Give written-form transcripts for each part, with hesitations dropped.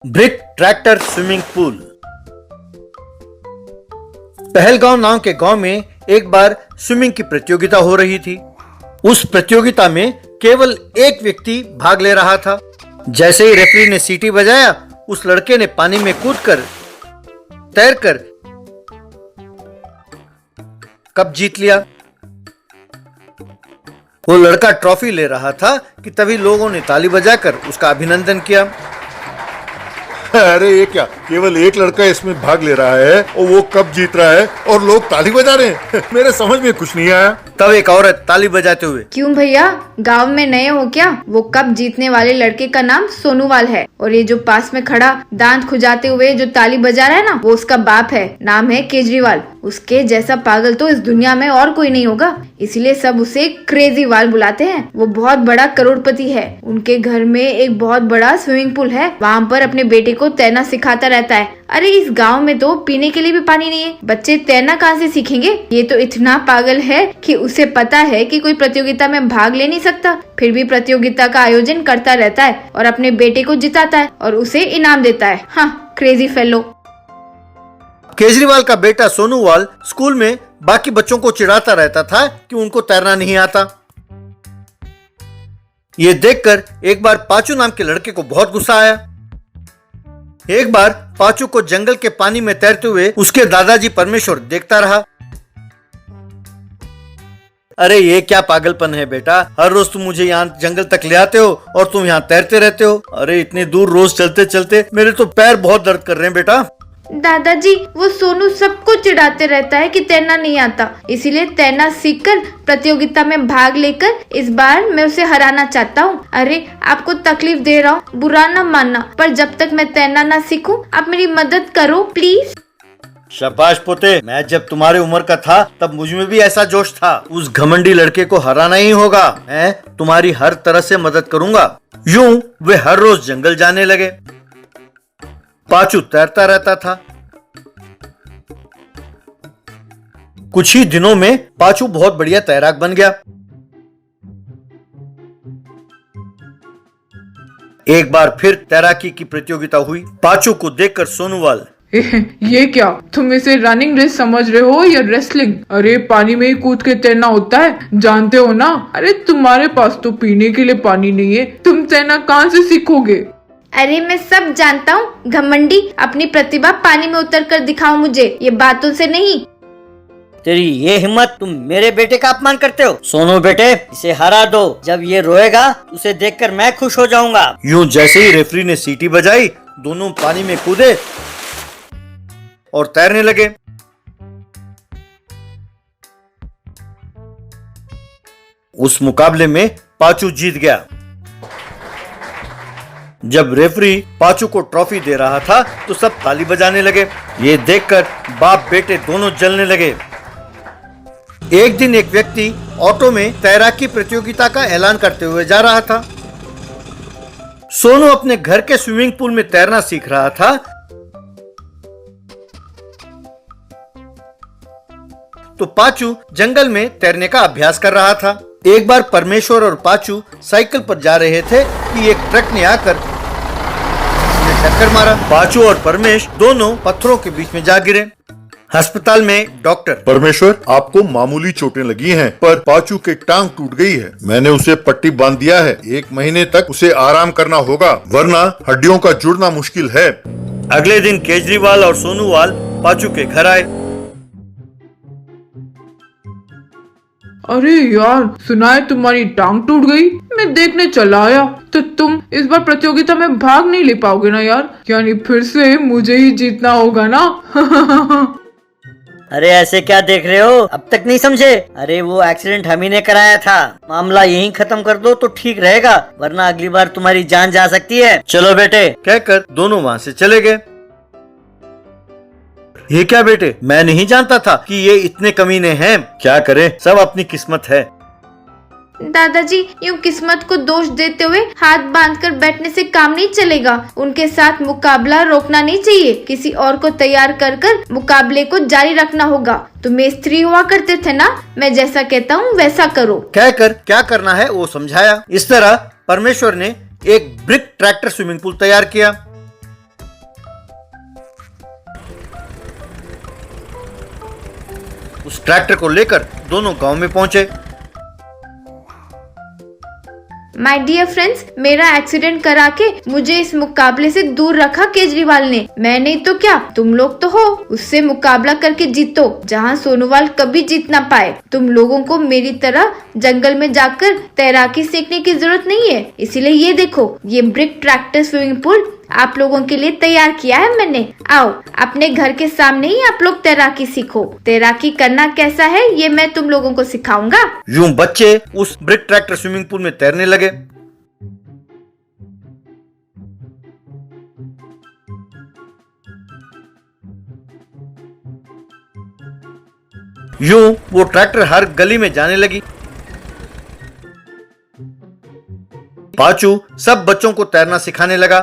Brick tractor swimming pool. Pahalgam नाम के गांव में एक बार स्विमिंग की प्रतियोगिता हो रही थी। उस प्रतियोगिता में केवल एक व्यक्ति भाग ले रहा था। जैसे ही रेफरी ने सीटी बजाया, उस लड़के ने पानी में कूदकर तैरकर कप जीत लिया। वो लड़का ट्रॉफी ले रहा था कि तभी लोगों ने ताली बजाकर उसका अभिनंदन किया। अरे ये क्या, केवल एक लड़का इसमें भाग ले रहा है और वो कप जीत रहा है और लोग ताली बजा रहे हैं। मेरे समझ में कुछ नहीं आया। तब एक औरत ताली बजाते हुए, क्यों भैया, गांव में नए हो क्या? वो कप जीतने वाले लड़के का नाम सोनूवाल है और ये जो पास में खड़ा दांत खुजाते हुए जो ताली बजा रहा है ना, वो उसका बाप है। नाम है केजरीवाल। उसके जैसा पागल तो इस दुनिया में और कोई नहीं होगा, इसलिए सब उसे क्रेजी वाल बुलाते हैं। वो बहुत बड़ा करोड़पति है। उनके घर में एक बहुत बड़ा स्विमिंग पूल है। वहाँ पर अपने बेटे को तैरना सिखाता रहता है। अरे इस गांव में तो पीने के लिए भी पानी नहीं है, बच्चे तैरना कहाँ से सीखेंगे? ये तो इतना पागल है कि उसे पता है कि कोई प्रतियोगिता में भाग ले नहीं सकता, फिर भी प्रतियोगिता का आयोजन करता रहता है और अपने बेटे को जिताता है और उसे इनाम देता है। हाँ, क्रेजी फेलो। केजरीवाल का बेटा सोनूवाल स्कूल में बाकी बच्चों को चिढ़ाता रहता था कि उनको तैरना नहीं आता। ये देखकर एक बार पाचू नाम के लड़के को बहुत गुस्सा आया। एक बार पाचू को जंगल के पानी में तैरते हुए उसके दादाजी परमेश्वर देखता रहा। अरे ये क्या पागलपन है बेटा, हर रोज तुम मुझे यहाँ जंगल तक ले आते हो और तुम यहाँ तैरते रहते हो। अरे इतनी दूर रोज चलते चलते मेरे तो पैर बहुत दर्द कर रहे हैं बेटा। दादाजी, वो सोनू सबको चिढ़ाते रहता है कि तैरना नहीं आता, इसीलिए तैरना सीखकर प्रतियोगिता में भाग लेकर इस बार मैं उसे हराना चाहता हूँ। अरे आपको तकलीफ दे रहा हूँ, बुरा न मानना, पर जब तक मैं तैरना ना सीखूं, आप मेरी मदद करो प्लीज। शाबाश पोते, मैं जब तुम्हारी उम्र का था तब मुझ में भी ऐसा जोश था। उस घमंडी लड़के को हराना ही होगा। मैं तुम्हारी हर तरह से मदद करूंगा। यूं वे हर रोज जंगल जाने लगे। पाचू तैरता रहता था। कुछ ही दिनों में पाचू बहुत बढ़िया तैराक बन गया। एक बार फिर तैराकी की प्रतियोगिता हुई। पाचू को देखकर सोनूवाल, ये क्या, तुम इसे रनिंग रेस समझ रहे हो या रेसलिंग? अरे पानी में ही कूद के तैरना होता है, जानते हो ना? अरे तुम्हारे पास तो पीने के लिए पानी नहीं है, तुम तैरना कहाँ से सीखोगे? अरे मैं सब जानता हूँ घमंडी, अपनी प्रतिभा पानी में उतर कर दिखाओ मुझे, ये बातों से नहीं। तेरी ये हिम्मत, तुम मेरे बेटे का अपमान करते हो? सोनू बेटे, इसे हरा दो। जब ये रोएगा उसे देखकर मैं खुश हो जाऊंगा। यूं जैसे ही रेफरी ने सीटी बजाई, दोनों पानी में कूदे और तैरने लगे। उस मुकाबले में पाचू जीत गया। जब रेफरी पाचू को ट्रॉफी दे रहा था तो सब ताली बजाने लगे। ये देखकर बाप बेटे दोनों जलने लगे। एक दिन एक व्यक्ति ऑटो में तैराकी प्रतियोगिता का ऐलान करते हुए जा रहा था। सोनू अपने घर के स्विमिंग पूल में तैरना सीख रहा था। तो पाचू जंगल में तैरने का अभ्यास कर रहा था। एक बार परमेश्वर और पाचू साइकिल पर जा रहे थे कि एक ट्रक ने आकर टक्कर मारा। पाचू और परमेश दोनों पत्थरों के बीच में जा गिरे। अस्पताल में डॉक्टर, परमेश्वर, आपको मामूली चोटें लगी हैं, पर पाचू के टांग टूट गई है। मैंने उसे पट्टी बांध दिया है। 1 महीने तक उसे आराम करना होगा, वरना हड्डियों का जुड़ना मुश्किल है। अगले दिन केजरीवाल और सोनूवाल पाचू के घर आए। अरे यार, सुना है तुम्हारी टांग टूट गई? मैं देखने चला आया। तो तुम इस बार प्रतियोगिता में भाग नहीं ले पाओगे ना यार? यानी फिर से मुझे ही जीतना होगा ना? अरे ऐसे क्या देख रहे हो, अब तक नहीं समझे? अरे वो एक्सीडेंट हम ही ने कराया था, मामला यहीं खत्म कर दो तो ठीक रहेगा, वरना अगली बार तुम्हारी जान जा सकती है। चलो बेटे। कहकर दोनों वहां से चले गए। ये क्या बेटे, मैं नहीं जानता था कि ये इतने कमीने हैं। क्या करें, सब अपनी किस्मत है। दादाजी, यूं किस्मत को दोष देते हुए हाथ बांधकर बैठने से काम नहीं चलेगा। उनके साथ मुकाबला रोकना नहीं चाहिए, किसी और को तैयार कर कर मुकाबले को जारी रखना होगा। तुम स्त्री हुआ करते थे ना, मैं जैसा कहता हूँ वैसा करो। कहकर क्या करना है वो समझाया। इस तरह परमेश्वर ने एक ब्रिक ट्रैक्टर स्विमिंग पूल तैयार किया। उस ट्रैक्टर को लेकर दोनों गांव में पहुंचे। माय डियर फ्रेंड्स, मेरा एक्सीडेंट करा के मुझे इस मुकाबले से दूर रखा केजरीवाल ने। मैं नहीं तो क्या, तुम लोग तो हो। उससे मुकाबला करके जीतो जहां सोनोवाल कभी जीत ना पाए। तुम लोगों को मेरी तरह जंगल में जाकर तैराकी सीखने की जरूरत नहीं है। इसीलिए ये देखो, ये ब्रिक ट्रैक्टर स्विमिंग पूल आप लोगों के लिए तैयार किया है मैंने। आओ, अपने घर के सामने ही आप लोग तैराकी सीखो। तैराकी करना कैसा है ये मैं तुम लोगों को सिखाऊंगा। यूं बच्चे उस ब्रिक ट्रैक्टर स्विमिंग पूल में तैरने लगे। यूं वो ट्रैक्टर हर गली में जाने लगी। पाचू सब बच्चों को तैरना सिखाने लगा।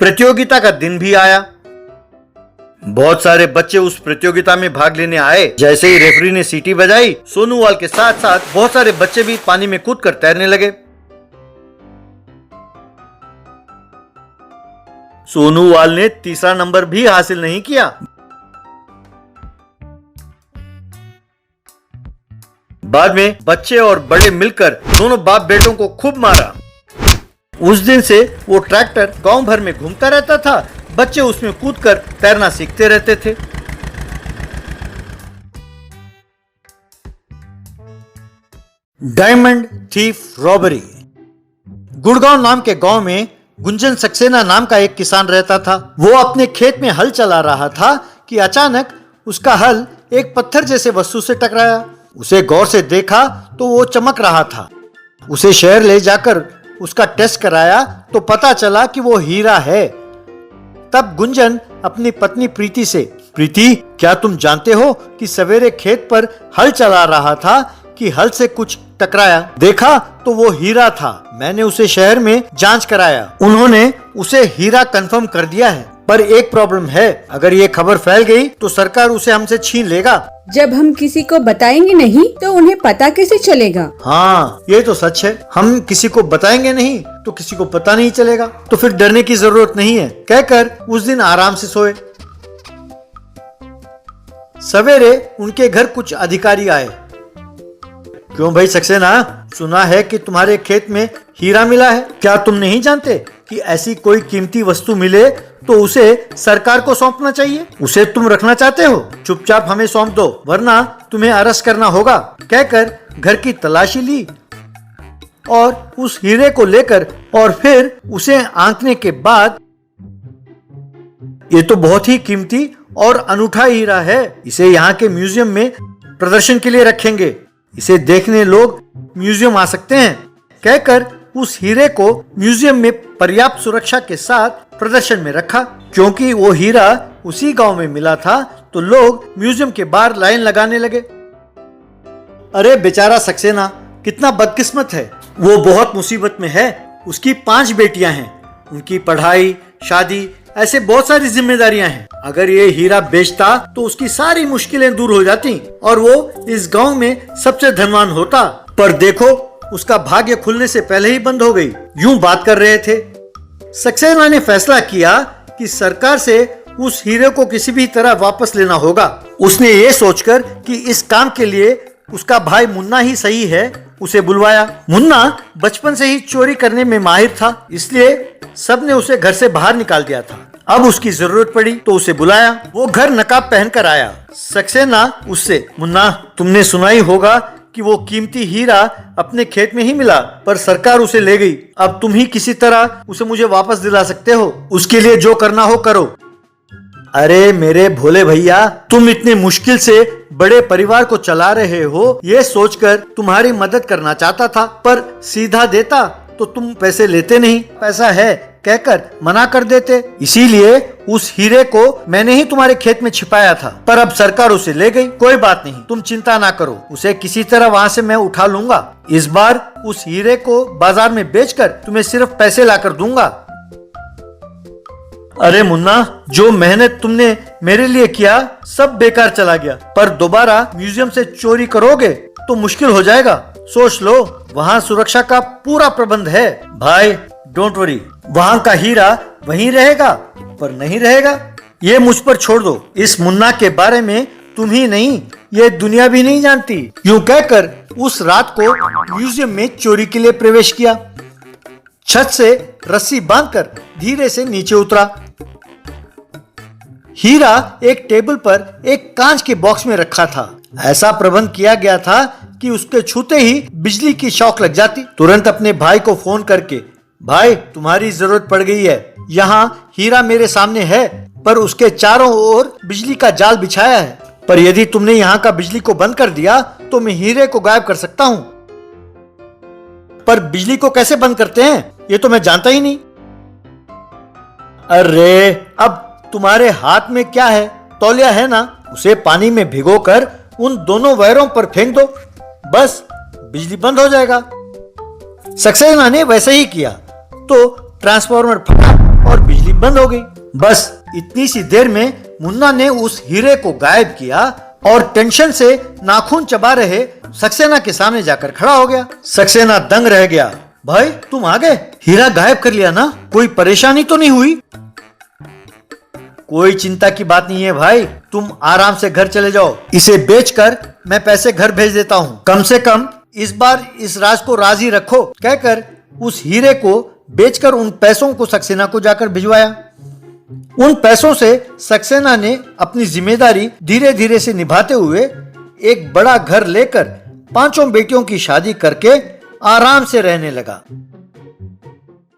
प्रतियोगिता का दिन भी आया। बहुत सारे बच्चे उस प्रतियोगिता में भाग लेने आए। जैसे ही रेफरी ने सीटी बजाई, सोनूवाल के साथ साथ बहुत सारे बच्चे भी पानी में कूदकर तैरने लगे। सोनूवाल ने तीसरा नंबर भी हासिल नहीं किया। बाद में बच्चे और बड़े मिलकर दोनों बाप बेटों को खूब मारा। उस दिन से वो ट्रैक्टर गांव भर में घूमता रहता था। बच्चे उसमें कूदकर तैरना सीखते रहते थे। Diamond thief robbery. गुड़गांव नाम के गांव में गुंजन सक्सेना नाम का एक किसान रहता था। वो अपने खेत में हल चला रहा था कि अचानक उसका हल एक पत्थर जैसे वस्तु से टकराया। उसे गौर से देखा तो वो चमक रहा था। उसे शहर ले जाकर उसका टेस्ट कराया तो पता चला कि वो हीरा है। तब गुंजन अपनी पत्नी प्रीति से, प्रीति क्या तुम जानते हो कि सवेरे खेत पर हल चला रहा था कि हल से कुछ टकराया, देखा तो वो हीरा था। मैंने उसे शहर में जांच कराया, उन्होंने उसे हीरा कंफर्म कर दिया है। पर एक प्रॉब्लम है, अगर ये खबर फैल गई तो सरकार उसे हमसे छीन लेगा। जब हम किसी को बताएंगे नहीं तो उन्हें पता कैसे चलेगा? हाँ, ये तो सच है। हम किसी को बताएंगे नहीं तो किसी को पता नहीं चलेगा, तो फिर डरने की जरूरत नहीं है, कहकर उस दिन आराम से सोए। सवेरे उनके घर कुछ अधिकारी आए। क्यों भाई सक्सेना, सुना है कि तुम्हारे खेत में हीरा मिला है। क्या तुम नहीं जानते कि ऐसी कोई कीमती वस्तु मिले तो उसे सरकार को सौंपना चाहिए? उसे तुम रखना चाहते हो? चुपचाप हमें सौंप दो, वरना तुम्हें अरेस्ट करना होगा, कहकर घर की तलाशी ली और उस हीरे को लेकर और फिर उसे आंकने के बाद, ये तो बहुत ही कीमती और अनूठा हीरा है, इसे यहाँ के म्यूजियम में प्रदर्शन के लिए रखेंगे, इसे देखने लोग म्यूजियम आ सकते हैं, कहकर उस हीरे को म्यूजियम में पर्याप्त सुरक्षा के साथ प्रदर्शन में रखा। क्योंकि वो हीरा उसी गांव में मिला था तो लोग म्यूजियम के बाहर लाइन लगाने लगे। अरे बेचारा सक्सेना कितना बदकिस्मत है, वो बहुत मुसीबत में है। उसकी 5 बेटियां हैं, उनकी पढ़ाई, शादी, ऐसे बहुत सारी जिम्मेदारियां हैं। अगर ये हीरा बेचता तो उसकी सारी मुश्किलें दूर हो जाती और वो इस गांव में सबसे धनवान होता। पर देखो, उसका भाग्य खुलने से पहले ही बंद हो गई। यूं बात कर रहे थे, सक्सेना ने फैसला किया कि सरकार से उस हीरे को किसी भी तरह वापस लेना होगा। उसने ये सोचकर कि इस काम के लिए उसका भाई मुन्ना ही सही है, उसे बुलवाया। मुन्ना बचपन से ही चोरी करने में माहिर था, इसलिए सबने उसे घर से बाहर निकाल दिया था। अब उसकी जरूरत पड़ी तो उसे बुलाया। वो घर नकाब पहनकर आया। सक्सेना उससे, मुन्ना तुमने सुना ही होगा कि वो कीमती हीरा अपने खेत में ही मिला, पर सरकार उसे ले गई। अब तुम ही किसी तरह उसे मुझे वापस दिला सकते हो, उसके लिए जो करना हो करो। अरे मेरे भोले भैया, तुम इतने मुश्किल से बड़े परिवार को चला रहे हो, ये सोचकर तुम्हारी मदद करना चाहता था, पर सीधा देता तो तुम पैसे लेते नहीं, पैसा है कहकर मना कर देते। इसीलिए उस हीरे को मैंने ही तुम्हारे खेत में छिपाया था, पर अब सरकार उसे ले गई। कोई बात नहीं, तुम चिंता ना करो, उसे किसी तरह वहाँ से मैं उठा लूंगा। इस बार उस हीरे को बाजार में बेचकर तुम्हें सिर्फ पैसे लाकर दूंगा। अरे मुन्ना, जो मेहनत तुमने मेरे लिए किया सब बेकार चला गया, पर दोबारा म्यूजियम से चोरी करोगे तो मुश्किल हो जाएगा। सोच लो, वहाँ सुरक्षा का पूरा प्रबंध है। भाई डोंट वरी, वहाँ का हीरा वहीं रहेगा, पर नहीं रहेगा। ये मुझ पर छोड़ दो। इस मुन्ना के बारे में तुम ही नहीं, ये दुनिया भी नहीं जानती। यूं कहकर उस रात को म्यूजियम में चोरी के लिए प्रवेश किया। छत से रस्सी बांधकर धीरे से नीचे उतरा। हीरा एक टेबल पर एक कांच के बॉक्स में रखा था। ऐसा प्रबंध किया गया था कि उसके छूते ही बिजली की शॉक लग जाती। तुरंत अपने भाई को फोन करके, भाई तुम्हारी जरूरत पड़ गई है, यहाँ हीरा मेरे सामने है पर उसके चारों ओर बिजली का जाल बिछाया है, पर यदि तुमने यहाँ का बिजली को बंद कर दिया तो मैं हीरे को गायब कर सकता हूँ। पर बिजली को कैसे बंद करते हैं ये तो मैं जानता ही नहीं। अरे अब तुम्हारे हाथ में क्या है, तौलिया है ना, उसे पानी में भिगोकर उन दोनों वायरों पर फेंक दो, बस बिजली बंद हो जाएगा। सक्सेना ने वैसे ही किया तो ट्रांसफार्मर फटा और बिजली बंद हो गई। बस इतनी सी देर में मुन्ना ने उस हीरे को गायब किया और टेंशन से नाखून चबा रहे सक्सेना के सामने जाकर खड़ा हो गया। सक्सेना दंग रह गया। भाई तुम आ गए, हीरा गायब कर लिया ना, कोई परेशानी तो नहीं हुई? कोई चिंता की बात नहीं है भाई, तुम आराम से घर चले जाओ, इसे बेचकर मैं पैसे घर भेज देता हूँ। कम से कम इस बार इस राज को राजी रखो, कहकर उस हीरे को बेचकर उन पैसों को सक्सेना को जाकर भिजवाया। उन पैसों से सक्सेना ने अपनी जिम्मेदारी धीरे धीरे से निभाते हुए एक बड़ा घर लेकर 5 बेटियों की शादी करके आराम से रहने लगा।